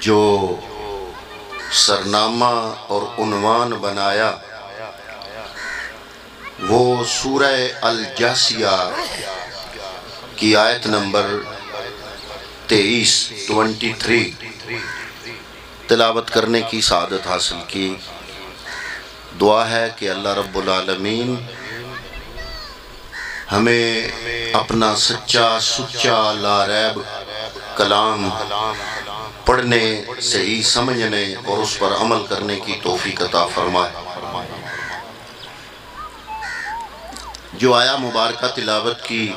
جو سرنامہ اور عنوان بنایا وہ سورہ الجاسیہ کی آیت نمبر 23 تلاوت کرنے کی سعادت حاصل کی۔ دعا ہے کہ اللہ رب العالمین ہمیں اپنا سچا سچا لا ریب کلام پڑھنے، صحیح سمجھنے اور اس پر عمل کرنے کی توفیق عطا فرمائے۔ جو آیا مبارکہ تلاوت کی،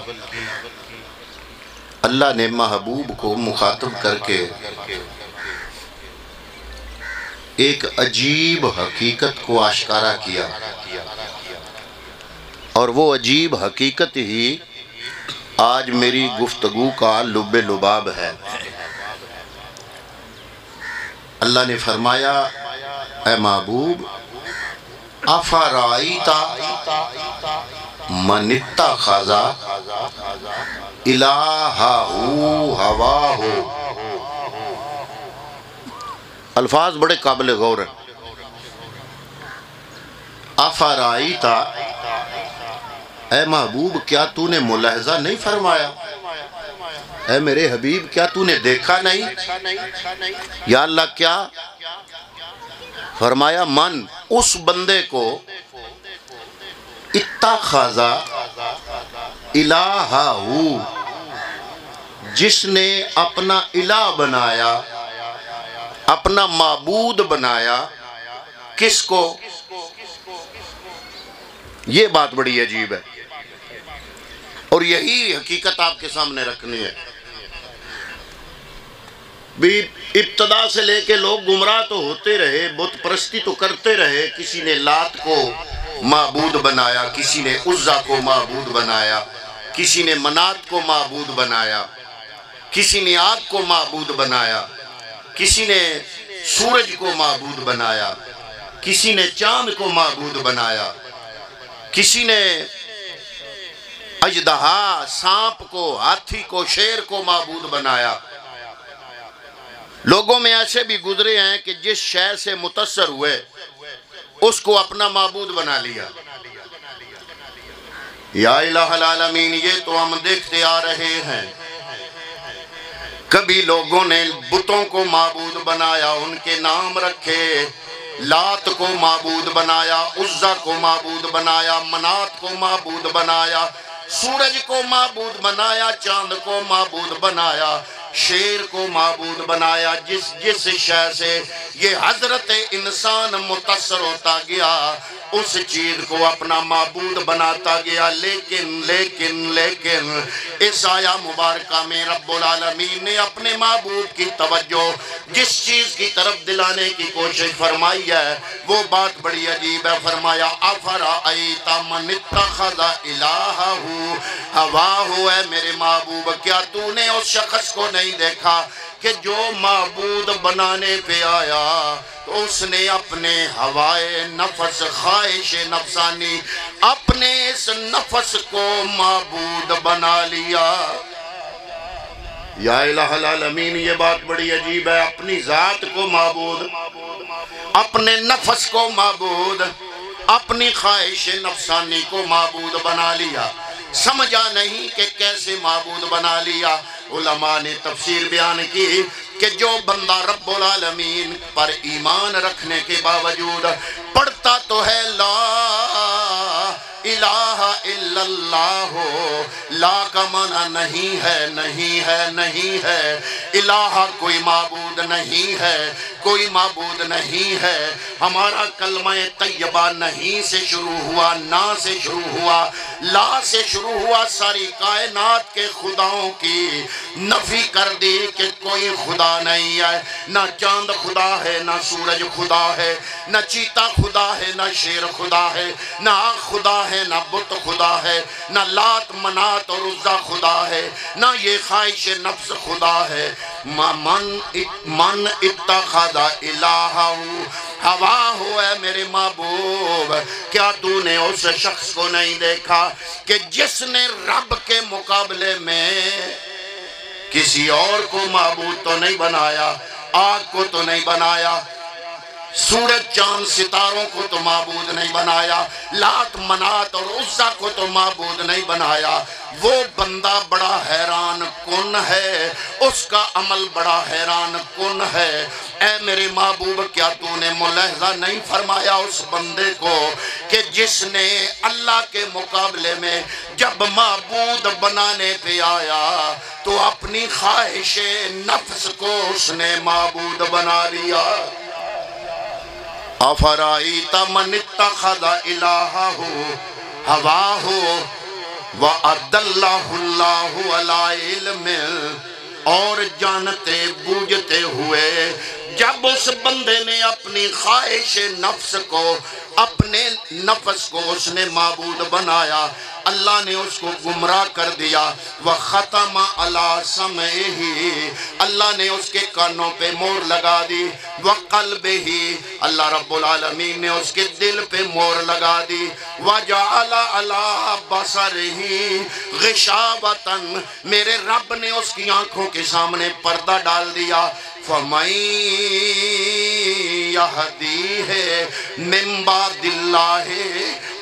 اللہ نے محبوب کو مخاطب کر کے ایک عجیب حقیقت کو آشکارا کیا، اور وہ عجیب حقیقت ہی آج میری گفتگو کا لب لباب ہے۔ اللہ نے فرمایا، اے محبوب، افرائیتا من اتخذ الہہ ہواہ۔ الفاظ بڑے قابل غور ہیں۔ افرائیتا، اے محبوب کیا تو نے ملاحظہ نہیں فرمایا؟ اے میرے حبیب کیا تو نے دیکھا نہیں؟ یا اللہ کیا؟ فرمایا من، اس بندے کو اتخذ الہہ، جس نے اپنا الہ بنایا، اپنا معبود بنایا۔ کس کو؟ یہ بات بڑی عجیب ہے، اور یہی حقیقت آپ کے سامنے رکھنی ہے۔ بھی ابتدا سے لے کے لوگ گمراہ تو ہوتے رہے، بت پرستی تو کرتے رہے۔ کسی نے لات کو معبود بنایا، کسی نے عزا کو معبود بنایا، کسی نے منات کو معبود بنایا، کسی نے آگ کو معبود بنایا، کسی نے سورج کو معبود بنایا، کسی نے چاند کو معبود بنایا، کسی نے اژدہا، سانپ کو، ہاتھی کو، شیر کو معبود بنایا۔ لوگوں میں ایسے بھی گزرے ہیں کہ جس شے سے متاثر ہوئے اس کو اپنا معبود بنا لیا۔ یا الہ العالمین، یہ تو ہم دیکھتے آ رہے ہیں۔ کبھی لوگوں نے بتوں کو معبود بنایا، ان کے نام رکھے، لات کو معبود بنایا، عزا کو معبود بنایا، منات کو معبود بنایا، سورج کو معبود بنایا، چاند کو معبود بنایا، شیر کو معبود بنایا۔ جس شے سے یہ حضرت انسان متاثر ہوتا گیا، اس چیز کو اپنا معبود بناتا گیا۔ لیکن اس آیا مبارکہ میں رب العالمین نے اپنے محبوب کی توجہ جس چیز کی طرف دلانے کی کوشش فرمائی ہے، وہ بات بڑی عجیب ہے۔ فرمایا، افرائیت من اتخذ الہہ ہواہ۔ اے میرے محبوب، کیا تو نے اس شخص کو نہیں دیکھا کہ جو معبود بنانے پہ آیا تو اس نے اپنے ہوائے نفس، خواہش نفسانی، اپنے اس نفس کو معبود بنا لیا۔ یا الہ العالمین، یہ بات بڑی عجیب ہے۔ اپنی ذات کو معبود، اپنے نفس کو معبود، اپنی خواہش نفسانی کو معبود بنا لیا۔ سمجھا نہیں کہ کیسے معبود بنا لیا۔ علماء نے تفسیر بیان کی کہ جو بندہ رب العالمین پر ایمان رکھنے کے باوجود پڑھتا تو ہے لا الہ الا اللہ، لا کا معنی نہیں ہے، نہیں ہے، نہیں ہے۔ الہ کوئی معبود نہیں ہے، کوئی معبود نہیں ہے۔ ہمارا کلمہ طیبہ نہیں سے شروع ہوا، نا سے شروع ہوا، لا سے شروع ہوا۔ ساری کائنات کے خداؤں کی نفی کر دی کہ کوئی خدا نہیں ہے۔ نہ چاند خدا ہے، نہ سورج خدا ہے، نہ چیتا خدا ہے، نہ شیر خدا ہے، نہ آگ خدا ہے، نہ بت خدا ہے، نہ لات منات اور عزا خدا ہے، نہ یہ خواہش نفس خدا ہے۔ من اتخذ الہہ ہواہ۔ اے میرے محبوب، کیا تو نے اس شخص کو نہیں دیکھا کہ جس نے رب کے مقابلے میں کسی اور کو معبود تو نہیں بنایا، آگ کو تو نہیں بنایا، سورج چاند ستاروں کو تو معبود نہیں بنایا، لات منات اور عزا کو تو معبود نہیں بنایا۔ وہ بندہ بڑا حیران کن ہے، اس کا عمل بڑا حیران کن ہے۔ اے میرے محبوب کیا تو نے ملاحظہ نہیں فرمایا اس بندے کو کہ جس نے اللہ کے مقابلے میں جب معبود بنانے پہ آیا تو اپنی خواہش نفس کو اس نے معبود بنا لیا۔ افرائیت من اتخذ الہہ ہواہ وَأَضَلَّهُ اللَّهُ عَلَىٰ عِلْمٍ، اور جانتے بوجھتے ہوئے جب اس بندے نے اپنی خواہش نفس کو، اپنے نفس کو اس نے معبود بنایا، اللہ نے اس کو گمراہ کر دیا۔ وَخَتَمَ عَلَىٰ سَمْعِهِ، اللہ نے اس کے کانوں پہ مور لگا دی۔ وَقَلْبِهِ، اللہ رب العالمین نے اس کے دل پہ مور لگا دی۔ وَجَعَلَ عَلَىٰ بَصَرِهِ غِشَاوَةً، میرے رب نے اس کی آنکھوں کے سامنے پردہ ڈال دیا۔ فَمَن يَهْدِيهِ مِن بَعْدِ اللَّهِ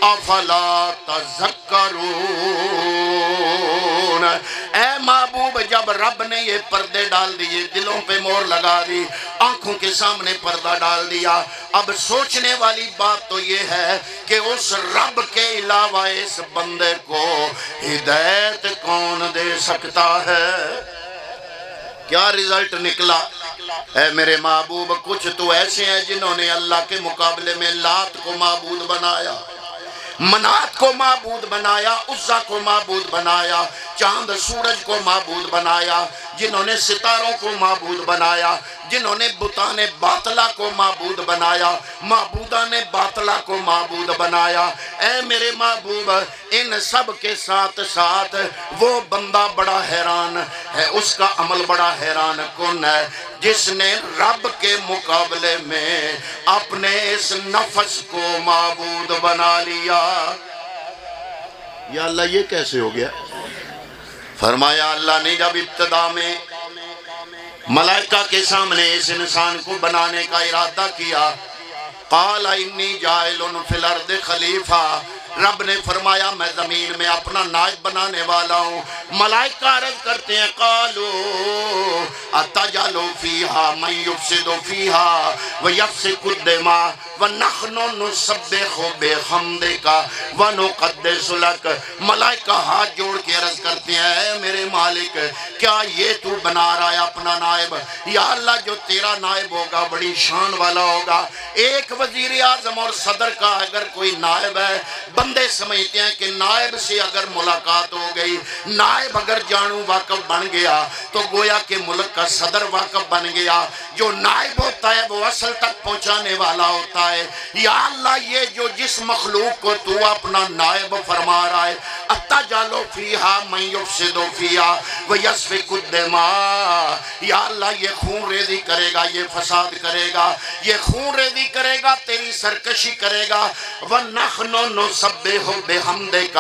أَفَلَا تَذَكَّرُونَ۔ اے محبوب جب رب نے یہ پردے ڈال دیے، دلوں پہ مور لگا دی، آنکھوں کے سامنے پردہ ڈال دیا، اب سوچنے والی بات تو یہ ہے کہ اس رب کے علاوہ اس بندے کو ہدایت کون دے سکتا ہے؟ کیا رزلٹ نکلا؟ اے میرے محبوب کچھ تو ایسے ہیں جنہوں نے اللہ کے مقابلے میں لات کو معبود بنایا، منات کو معبود بنایا، عزا کو معبود بنایا، چاند سورج کو معبود بنایا، جنہوں نے ستاروں کو معبود بنایا، جنہوں نے بتان باطلہ کو معبود بنایا، معبودان باطلہ کو معبود بنایا۔ اے میرے محبوب ان سب کے ساتھ ساتھ وہ بندہ بڑا حیران ہے، اس کا عمل بڑا حیران کن ہے جس نے رب کے مقابلے میں اپنے اس نفس کو معبود بنا لیا۔ یا اللہ یہ کیسے ہو گیا؟ فرمایا اللہ نے جب ابتدا میں ملائکہ کے سامنے اس انسان کو بنانے کا ارادہ کیا، قال انی جاعل فی الارض خلیفہ، رب نے فرمایا میں زمین میں اپنا نائب بنانے والا ہوں۔ ملائکہ عرض کرتے ہیں قالو اتجعل فیہا من یفسد فیہا ویفسک الدماء ونحن نسبح بحمدک ونقدس لک۔ ملائکہ ہاتھ جوڑ کے عرض کرتے ہیں اے میرے مالک کیا یہ تو بنا رہا ہے اپنا نائب؟ یا اللہ جو تیرا نائب ہوگا بڑی شان والا ہوگا۔ ایک وزیر اعظم اور صدر کا اگر کوئی نائب ہے، بندے سمجھتے ہیں کہ نائب سے اگر ملاقات ہو گئی، نائب اگر جانو واقف بن گیا تو گویا کہ ملک کا صدر واقف بن گیا۔ جو نائب ہوتا ہے وہ اصل تک پہنچانے والا ہوتا ہے۔ یا اللہ یہ جو جس مخلوق کو تو اپنا نائب فرما رہا ہے، اتجعل فیہا من یفسد فیہا ویسفک الدماء، یا اللہ یہ خون ریزی کرے گا، یہ فساد کرے گا، یہ خون ریزی کرے گا، تیری سرکشی کرے گا۔ وَنَحْنُ نُسَبِّحُ بِحَمْدِكَ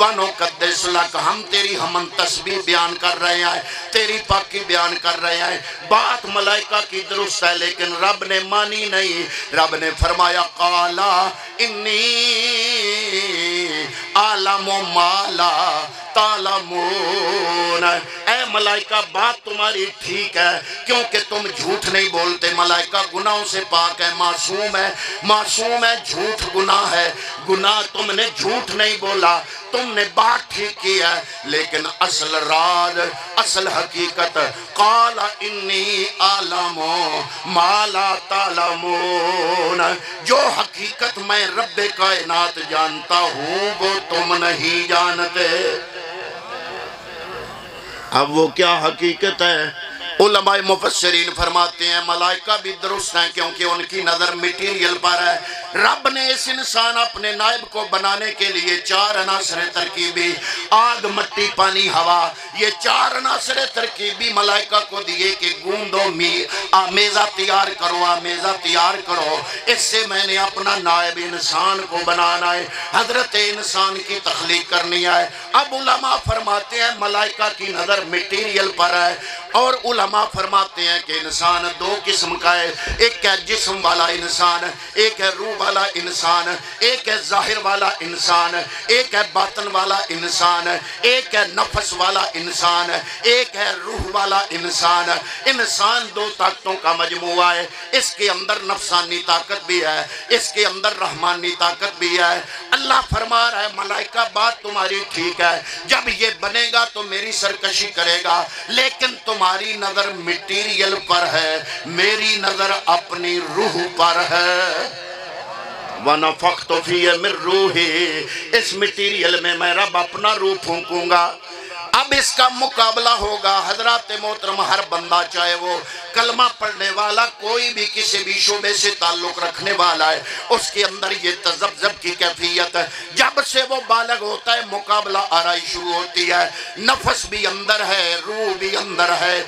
وَنُقَدِّسُ لَكَ، ہم تیری حمد تسبیح بیان کر رہے ہیں، تیری پاکی بیان کر رہے ہیں۔ بات ملائکہ کی درست ہے لیکن رب نے مانی نہیں۔ رب نے فرمایا قَالَ إِنِّي أَعْلَمُ مَا لَا تَعْلَمُونَ۔ اے ملائکہ بات تمہاری ٹھیک ہے کیونکہ تم جھوٹ نہیں بولتے، ملائکہ گناہوں سے پاک ہے، معصوم ہے، معصوم ہے، جھوٹ گناہ ہے، گناہ تم نے جھوٹ نہیں بولا، تم نے بات ٹھیک کی ہے، لیکن اصل راز، اصل حقیقت قال انی اعلم ما لا تعلمون، جو حقیقت میں رب کائنات جانتا ہوں وہ تم نہیں جانتے۔ اب وہ کیا حقیقت ہے؟ علماء مفسرین فرماتے ہیں ملائکہ بھی درست ہیں کیونکہ ان کی نظر میٹیریل پر ہے، رب نے اس انسان اپنے نائب کو بنانے کے لیے 4 عناصر ترکیبی، آگ، مٹی، پانی، ہوا، یہ 4 عناصر ترکیبی ملائکہ کو دیے کہ گوندو آمیزہ تیار کرو، آمیزہ تیار کرو، اس سے میں نے اپنا نائب انسان کو بنانا ہے، حضرت انسان کی تخلیق کرنی ہے۔ اب علماء فرماتے ہیں ملائکہ کی نظر میٹیریل پر ہے، اور علماء فرماتے ہیں کہ انسان 2 قسم کا ہے، ایک ہے جسم والا انسان، ایک ہے روح والا انسان، ایک ہے ظاہر والا انسان، ایک ہے باطن والا انسان، ایک ہے نفس والا انسان، ایک ہے روح والا انسان۔ انسان 2 طاقتوں کا مجموعہ ہے، اس کے اندر نفسانی طاقت بھی ہے، اس کے اندر رحمانی طاقت بھی ہے۔ اللہ فرما رہا ہے ملائکہ بات تمہاری ٹھیک ہے، جب یہ بنے گا تو میری سرکشی کرے گا، لیکن تمہاری نظر میٹیریل پر ہے، میری نظر اپنی روح پر ہے۔ وَنَفَخْتُ فِيهِ مِن رُوحِي، اس میٹیریل میں میں رب اپنا روح پھونکوں گا۔ اب اس کا مقابلہ ہوگا حضرات محترم، ہر بندہ چاہے وہ کلمہ پڑھنے والا، کوئی بھی کسی بھی شعبے سے تعلق رکھنے والا ہے، اس کے اندر یہ تذبذب کی کیفیت ہے۔ جب سے وہ بالغ ہوتا ہے مقابلہ آرائی شروع ہوتی ہے، نفس بھی اندر ہے، روح بھی اندر ہے۔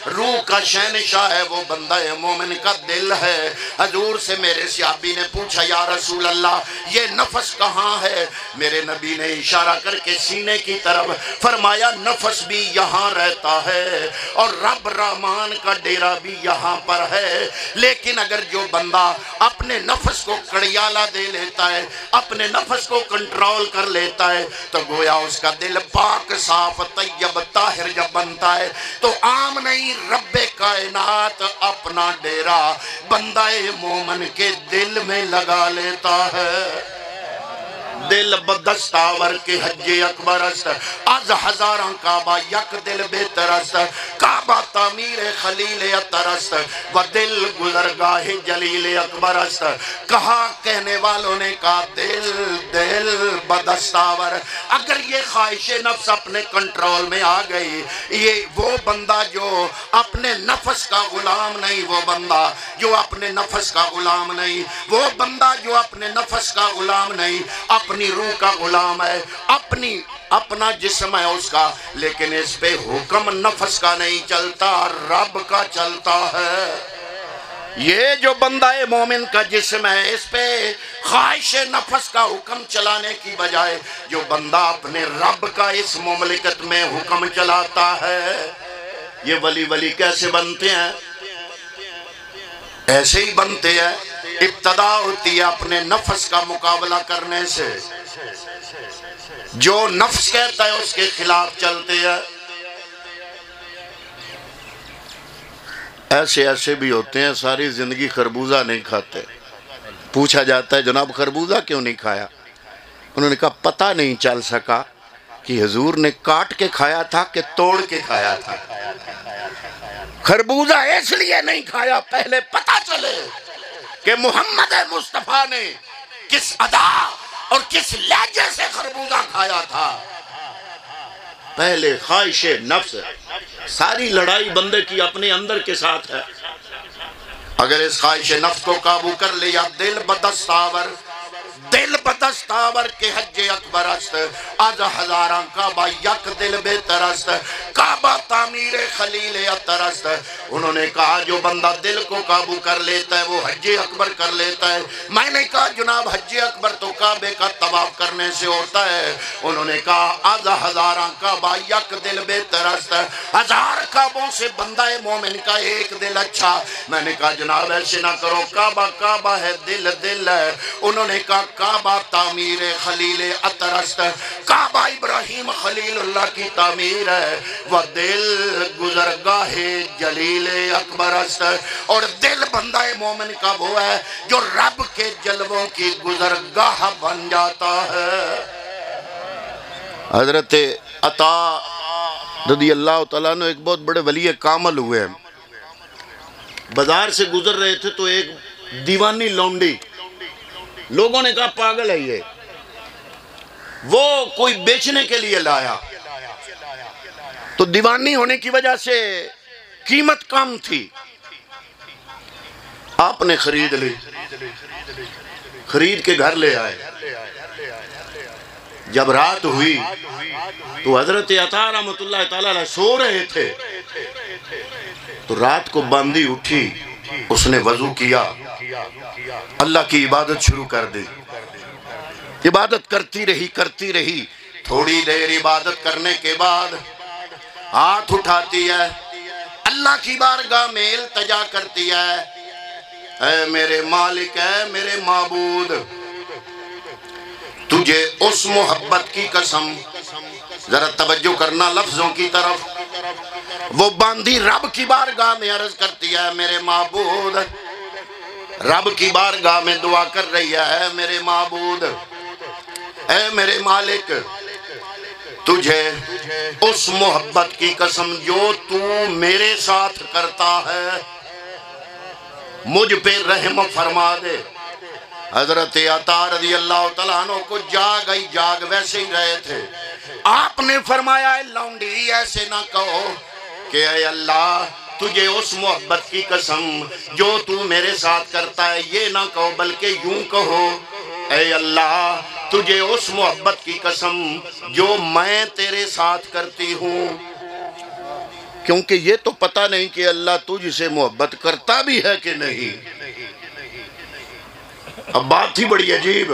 روح کا شہنشاہ ہے وہ بندہ مومن کا دل ہے۔ حضور سے میرے صحابی نے پوچھا یا رسول اللہ یہ نفس کہاں ہے؟ میرے نبی نے اشارہ کر کے سینے کی طرف فرمایا نفس بھی یہاں رہتا ہے اور رب رحمان کا ڈیرہ بھی یہاں پر ہے۔ لیکن اگر جو بندہ اپنے نفس کو کڑیالہ دے لیتا ہے، اپنے نفس کو کنٹرول کر لیتا ہے، تو گویا اس کا دل پاک، صاف، طیب، طاہر جب بنتا ہے تو عام نہیں، رب کائنات اپنا ڈیرہ بندہ مومن کے دل میں لگا لیتا ہے۔ دل بدستاور کے حج اکبر است، از ہزاراں کعبہ یک دل بہتر است، کعبہ تعمیر خلیل اتر است، و دل گزرگاہ جلیل اکبر است۔ کہا کہنے والوں نے کہا دل بدستاور، اگر یہ خواہش نفس اپنے کنٹرول میں آ گئی، یہ وہ بندہ جو اپنے نفس کا غلام نہیں، وہ بندہ جو اپنے نفس کا غلام نہیں، وہ بندہ جو اپنے نفس کا غلام نہیں، اپنی روح کا غلام ہے، اپنا جسم ہے اس کا، لیکن اس پہ حکم نفس کا نہیں چلتا، رب کا چلتا ہے۔ یہ جو بندہ مومن کا جسم ہے، اس پہ خواہش نفس کا حکم چلانے کی بجائے جو بندہ اپنے رب کا اس مملکت میں حکم چلاتا ہے، یہ ولی کیسے بنتے ہیں؟ ایسے ہی بنتے ہیں، ابتدا ہوتی ہے اپنے نفس کا مقابلہ کرنے سے، جو نفس کہتا ہے اس کے خلاف چلتے ہیں۔ ایسے بھی ہوتے ہیں ساری زندگی خربوزہ نہیں کھاتے، پوچھا جاتا ہے جناب خربوزہ کیوں نہیں کھایا؟ انہوں نے کہا پتہ نہیں چل سکا کہ حضور نے کاٹ کے کھایا تھا کہ توڑ کے کھایا تھا۔ خربوزہ اس لیے نہیں کھایا پہلے پتہ چلے کہ محمد مصطفیٰ نے کس ادا اور کس لہجے سے خربوزہ کھایا تھا۔ پہلے خواہش نفس، ساری لڑائی بندے کی اپنے اندر کے ساتھ ہے۔ اگر اس خواہش نفس کو قابو کر لیا، دل بدستاور کے حج اکبر است، از ہزاراں کعبہ یک دل بہتر است، کعبہ تعمیر خلیل اتر است۔ انہوں نے کہا جو بندہ دل کو قابو کر لیتا ہے وہ حج اکبر کر لیتا ہے۔ میں نے کہا جناب حج اکبر تو کعبے کا طواف کرنے سے ہوتا ہے۔ انہوں نے کہا از ہزاراں کعبہ یک دل بہتر است، 1000 کعبوں سے بندہ مومن کا ایک دل اچھا۔ میں نے کہا جناب ایسے نہ کرو، کعبہ ہے، دل ہے۔ انہوں نے کہا کعبہ تعمیر خلیل اتر است، کعبہ ابراہیم خلیل اللہ کی تعمیر ہے، وہ دل گزرگاہ جلیل اکبر است، اور دل بندہ مومن کا وہ ہے جو رب کے جلووں کی گزرگاہ بن جاتا ہے۔ حضرت عطا رضی اللہ تعالیٰ عنہ ایک بہت بڑے ولی کامل ہوئے ہیں، بازار سے گزر رہے تھے تو ایک دیوانی لونڈی، لوگوں نے کہا پاگل ہے یہ، وہ کوئی بیچنے کے لیے لایا، تو دیوانی ہونے کی وجہ سے قیمت کم تھی، آپ نے خرید لی۔ خرید کے گھر لے آئے. جب رات ہوئی تو حضرت عطا رحمت اللہ تعالیٰ علیہ سو رہے تھے. تو رات کو باندھی اٹھی, اس نے وضو کیا, اللہ کی عبادت شروع کر دی. عبادت کرتی رہی. تھوڑی دیر عبادت کرنے کے بعد ہاتھ اٹھاتی ہے, اللہ کی بارگاہ میں التجا کرتی ہے, اے میرے مالک, اے میرے معبود, تجھے اس محبت کی قسم. ذرا توجہ کرنا لفظوں کی طرف. وہ باندھی رب کی بارگاہ میں عرض کرتی ہے, میرے معبود, رب کی بارگاہ میں دعا کر رہی ہے, میرے معبود, اے میرے مالک, تجھے اس محبت کی قسم جو تو میرے ساتھ کرتا ہے, مجھ پہ رحم فرما دے. حضرت عطا رضی اللہ تعالیٰ عنہ کو جاگ ویسے ہی رہے تھے. آپ نے فرمایا, اے لونڈی, ایسے نہ کہو کہ اے اللہ تجھے اس محبت کی قسم جو تو میرے ساتھ کرتا ہے یہ نہ کہو, بلکہ یوں کہو, اے اللہ تجھے اس محبت کی قسم جو میں تیرے ساتھ کرتی ہوں. کیونکہ یہ تو پتہ نہیں کہ اللہ تجھ سے محبت کرتا بھی ہے کہ نہیں. اب بات تھی بڑی عجیب.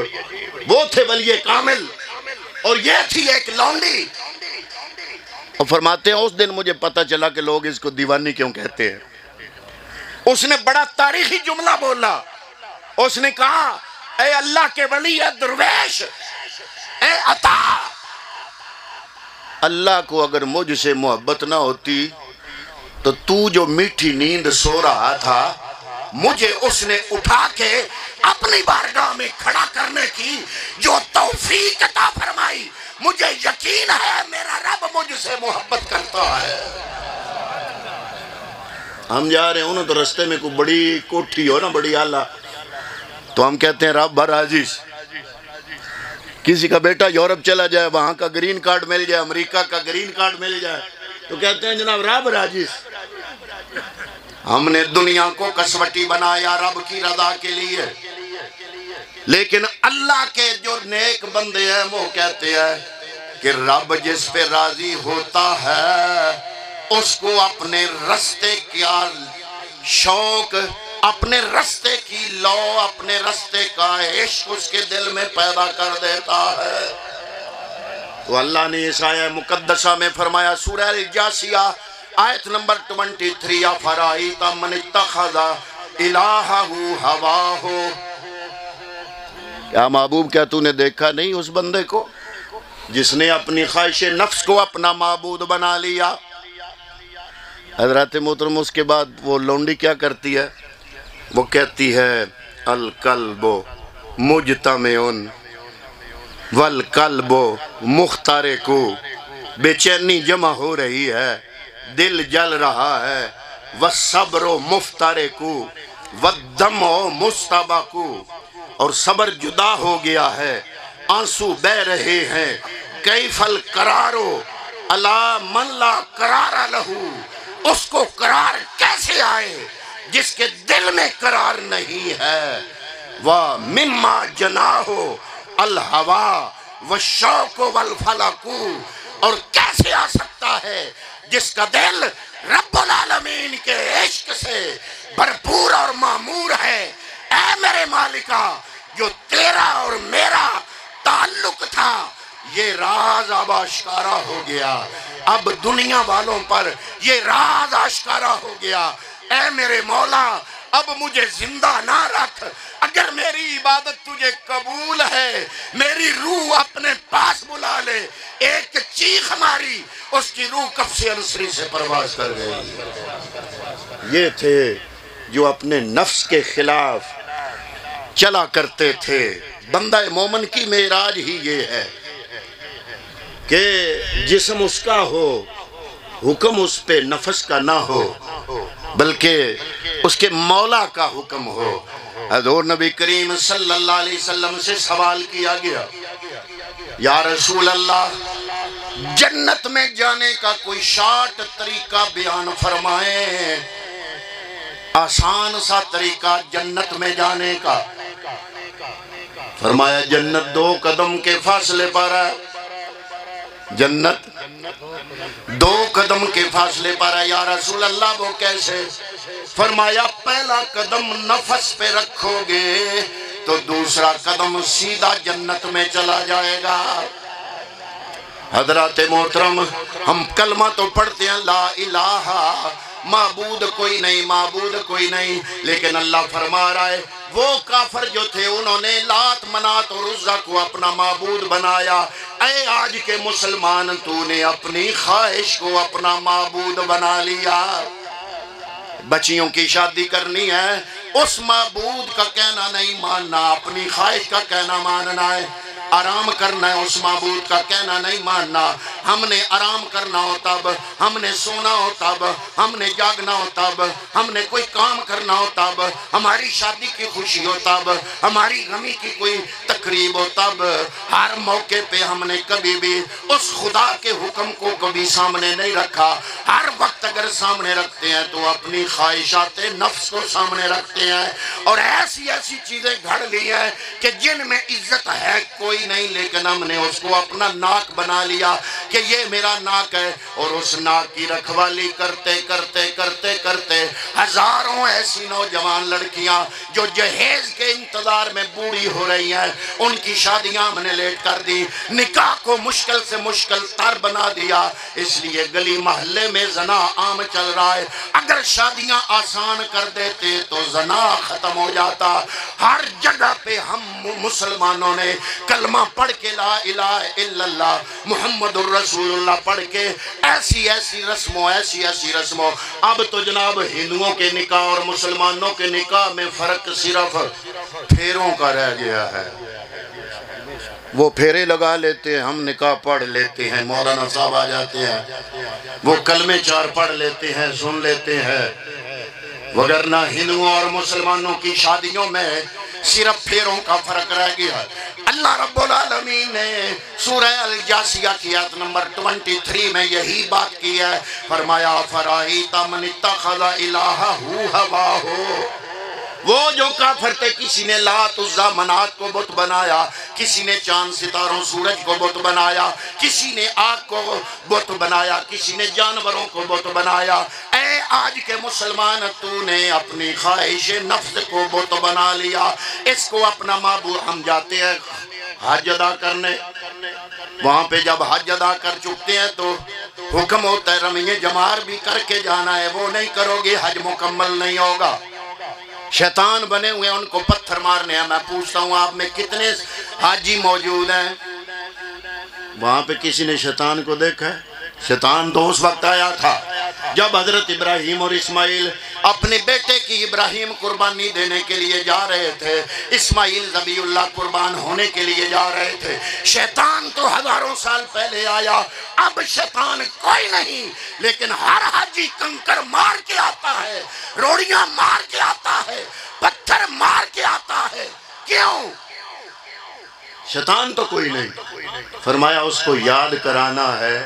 وہ تھے ولی کامل اور یہ تھی ایک لونڈی. اور فرماتے ہیں اس دن مجھے پتہ چلا کہ لوگ اس کو دیوانی کیوں کہتے ہیں. اس نے بڑا تاریخی جملہ بولا. اس نے کہا, اے اللہ کے ولی, اے درویش, اے عطا, اللہ کو اگر مجھ سے محبت نہ ہوتی تو جو میٹھی نیند سو رہا تھا مجھے اس نے اٹھا کے اپنی بارگاہ میں کھڑا کرنے کی جو توفیق عطا فرمائی. مجھے یقین ہے میرا رب مجھ سے محبت کرتا ہے. ہم جا رہے ہوں نا تو رستے میں کوئی بڑی کوٹھی ہو نا, بڑی اعلیٰ, تو ہم کہتے ہیں رب بھر عزیز. کسی کا بیٹا یورپ چلا جائے, وہاں کا گرین کارڈ مل جائے, امریکہ کا گرین کارڈ مل جائے, تو کہتے ہیں جناب رب راجیس. ہم نے دنیا کو کسوٹی بنایا رب کی رضا کے لیے, لیکن اللہ کے جو نیک بندے ہیں وہ کہتے ہیں کہ رب جس پہ راضی ہوتا ہے اس کو اپنے رستے کیا شوق, اپنے رستے کی لو, اپنے رستے کا عشق اس کے دل میں پیدا کر دیتا ہے. تو اللہ نے اس آیہ مقدسہ میں فرمایا, سورہ الجاسیہ آیت نمبر 23, افرائیت من اتخذ الہہ ہواہ. کیا محبوب, کیا تو نے دیکھا نہیں اس بندے کو جس نے اپنی خواہش نفس کو اپنا معبود بنا لیا. حضرات محترم, اس کے بعد وہ لونڈی کیا کرتی ہے, وہ کہتی ہے, القلب مجتمع والقلب مخترق. بے چینی جمع ہو رہی ہے, دل جل رہا ہے, والصبر مفترق والدمع مستبق. اور صبر جدا ہو گیا ہے, آنسو بہ رہے ہیں. کیف القرار علی من لا قرار لہو. اس کو قرار کیسے آئے جس کے دل میں قرار نہیں ہے. وَمِمَّا جَنَاهُ الْهَوَى وَالشَّوْقُ وَالْفَلَقُ. اور کیسے آ سکتا ہے جس کا دل رب العالمین کے عشق سے بھرپور اور معمور ہے. اے میرے مالکہ, جو تیرا اور میرا تعلق تھا یہ راز اب آشکارا ہو گیا, اب دنیا والوں پر یہ راز آشکارا ہو گیا. اے میرے مولا, اب مجھے زندہ نہ رکھ. اگر میری عبادت تجھے قبول ہے, میری روح اپنے پاس بلا لے. ایک چیخ ماری, اس کی روح کف سے انصری سے پرواز کر گئی. یہ تھے جو اپنے نفس کے خلاف چلا کرتے تھے. بندہ مومن کی معراج ہی یہ ہے کہ جسم اس کا ہو, حکم اس پہ نفس کا نہ ہو, بلکہ اس کے مولا کا حکم ہو. حضور نبی کریم صلی اللہ علیہ وسلم سے سوال کیا گیا, یا رسول اللہ, جنت میں جانے کا کوئی شارٹ طریقہ بیان فرمائیں. آسان سا طریقہ جنت میں جانے کا، فرمایا جنت 2 قدم کے فاصلے پر ہے، جنت 2 قدم کے فاصلے پر ہے۔ یا رسول اللہ وہ کیسے؟ فرمایا پہلا قدم نفس پہ رکھو گے تو دوسرا قدم سیدھا جنت میں چلا جائے گا۔ حضرات محترم، ہم کلمہ تو پڑھتے ہیں لا الہ، معبود کوئی نہیں، معبود کوئی نہیں، لیکن اللہ فرما رہا ہے وہ کافر جو تھے انہوں نے لات منات اور عزا کو اپنا معبود بنایا۔ اے آج کے مسلمان، تو نے اپنی خواہش کو اپنا معبود بنا لیا۔ بچیوں کی شادی کرنی ہے، اس معبود کا کہنا نہیں ماننا، اپنی خواہش کا کہنا ماننا ہے۔ آرام کرنا ہے، اس معبود کا کہنا نہیں ماننا۔ ہم نے آرام کرنا ہو تب، ہم نے سونا ہو تب، ہم نے جاگنا ہو تب، ہم نے کوئی کام کرنا ہو تب، ہماری شادی کی خوشی ہو تب، ہماری غمی کی کوئی تقریب ہو تب، ہر موقع پہ ہم نے کبھی بھی اس خدا کے حکم کو کبھی سامنے نہیں رکھا۔ ہر وقت اگر سامنے رکھتے ہیں تو اپنی خواہشات نفس کو سامنے رکھتے ہیں، اور ایسی ایسی چیزیں گھڑ لی ہیں کہ جن میں عزت ہے کوئی نہیں، لیکن ہم نے اس کو اپنا ناک بنا لیا کہ یہ میرا ناک ہے، اور اس ناک کی رکھوالی کرتے کرتے کرتے کرتے ہزاروں ایسی نوجوان لڑکیاں جو جہیز کے انتظار میں بوڑھی ہو رہی ہیں، ان کی شادیاں ہم نے لیٹ کر دی، نکاح کو مشکل سے مشکل تر بنا دیا۔ اس لیے گلی محلے میں زنا عام چل رہا ہے۔ اگر شادیاں آسان کر دیتے تو زنا ختم ہو جاتا۔ ہر جگہ پہ ہم مسلمانوں نے کلمہ پڑھ کے لا الہ الا اللہ محمد الرسول اللہ پڑھ کے ایسی ایسی رسموں، اب تو جناب ہندوؤں کے نکاح اور مسلمانوں کے نکاح میں فرق صرف پھیروں کا رہ گیا ہے۔ وہ پھیرے لگا لیتے ہیں، ہم نکاح پڑھ لیتے ہیں، مولانا صاحب آ جاتے ہیں، وہ کلمے 4 پڑھ لیتے ہیں، سن لیتے ہیں، وگرنہ ہندوؤں اور مسلمانوں کی شادیوں میں صرف پھیروں کا فرق رہ گیا۔ اللہ رب العالمین نے سورہ الجاسیہ کی آیت نمبر 23 میں یہی بات کی ہے، فرمایا فرائیت من اتخذ الہہ ہواہ، وہ جو کافر تھے، کسی نے لات عزا منات کو بت بنایا، کسی نے چاند ستاروں سورج کو بت بنایا، کسی نے آگ کو بت بنایا، کسی نے جانوروں کو بت بنایا۔ اے آج کے مسلمان، تو نے اپنی خواہش نفس کو بت بنا لیا، اس کو اپنا معبود۔ ہم جاتے ہیں حج ادا کرنے، وہاں پہ جب حج ادا کر چکتے ہیں تو حکم ہوتا ہے رمیے جمار بھی کر کے جانا ہے، وہ نہیں کرو گے حج مکمل نہیں ہوگا۔ شیطان بنے ہوئے ان کو پتھر مارنے ہیں۔ میں پوچھتا ہوں آپ میں کتنے حاجی موجود ہیں؟ وہاں پہ کسی نے شیطان کو دیکھا ہے؟ شیطان تو اس وقت آیا تھا جب حضرت ابراہیم اور اسماعیل اپنے بیٹے کی ابراہیم قربانی دینے کے لیے جا رہے تھے، اسماعیل ذبیح اللہ قربان ہونے کے لیے جا رہے تھے۔ شیطان تو ہزاروں سال پہلے آیا، اب شیطان کوئی نہیں، لیکن ہر حاجی کنکر مار کے آتا ہے، روڑیاں مار کے آتا ہے، پتھر مار کے آتا ہے۔ کیوں؟ شیطان تو کوئی نہیں۔ فرمایا اس کو یاد کرانا ہے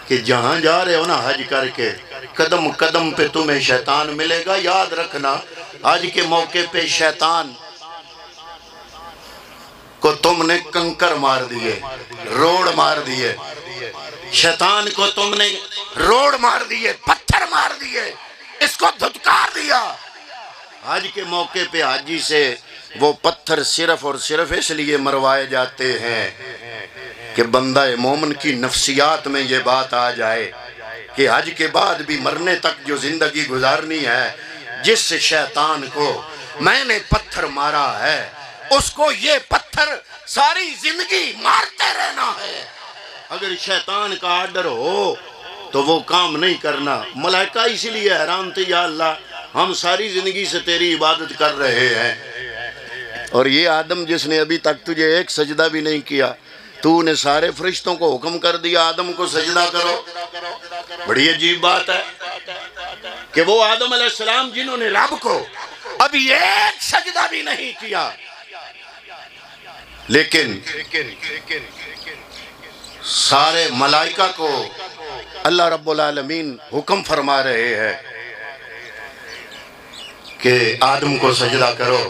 کہ جہاں جا رہے ہو نا حج کر کے، قدم قدم پہ تمہیں شیطان ملے گا، یاد رکھنا۔ حج کے موقع پہ شیطان کو تم نے کنکر مار دیے، روڑ مار دیے، شیطان کو تم نے روڑ مار دیے، پتھر مار دیے، اس کو دھتکار دیا۔ حج کے موقع پہ حاجی سے وہ پتھر صرف اور صرف اس لیے مروائے جاتے ہیں کہ بندہ مومن کی نفسیات میں یہ بات آ جائے کہ حج کے بعد بھی مرنے تک جو زندگی گزارنی ہے، جس شیطان کو میں نے پتھر مارا ہے اس کو یہ پتھر ساری زندگی مارتے رہنا ہے۔ اگر شیطان کا آرڈر ہو تو وہ کام نہیں کرنا۔ ملائکہ اسی لیے حیران تھے، یا اللہ ہم ساری زندگی سے تیری عبادت کر رہے ہیں، اور یہ آدم جس نے ابھی تک تجھے ایک سجدہ بھی نہیں کیا، تو نے سارے فرشتوں کو حکم کر دیا آدم کو سجدہ کرو۔ بڑی عجیب بات ہے کہ وہ آدم علیہ السلام جنہوں نے رب کو ابھی ایک سجدہ بھی نہیں کیا، لیکن سارے ملائکہ کو اللہ رب العالمین حکم فرما رہے ہیں کہ آدم کو سجدہ کرو.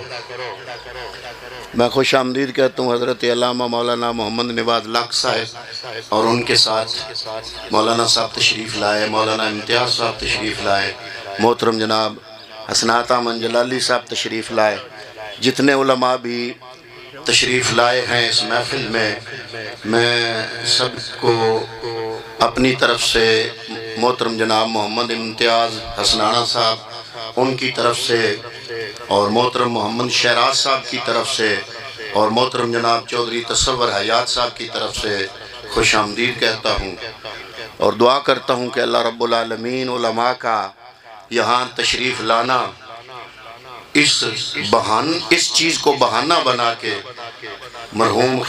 میں خوش آمدید کہتا ہوں حضرت علامہ مولانا محمد نواد لاکھ صاحب اور ان کے ساتھ مولانا صاحب تشریف لائے، مولانا امتیاز صاحب تشریف لائے، محترم جناب حسنات احمد جلالی صاحب تشریف لائے، جتنے علماء بھی تشریف لائے ہیں اس محفل میں سب کو اپنی طرف سے، محترم جناب محمد امتیاز حسنانہ صاحب ان کی طرف سے، اور محترم محمد شہراز صاحب کی طرف سے، اور محترم جناب چودھری تصور حیات صاحب کی طرف سے خوش آمدید کہتا ہوں، اور دعا کرتا ہوں کہ اللہ رب العالمین علماء کا یہاں تشریف لانا اس چیز کو بہانہ بنا کے مرحوم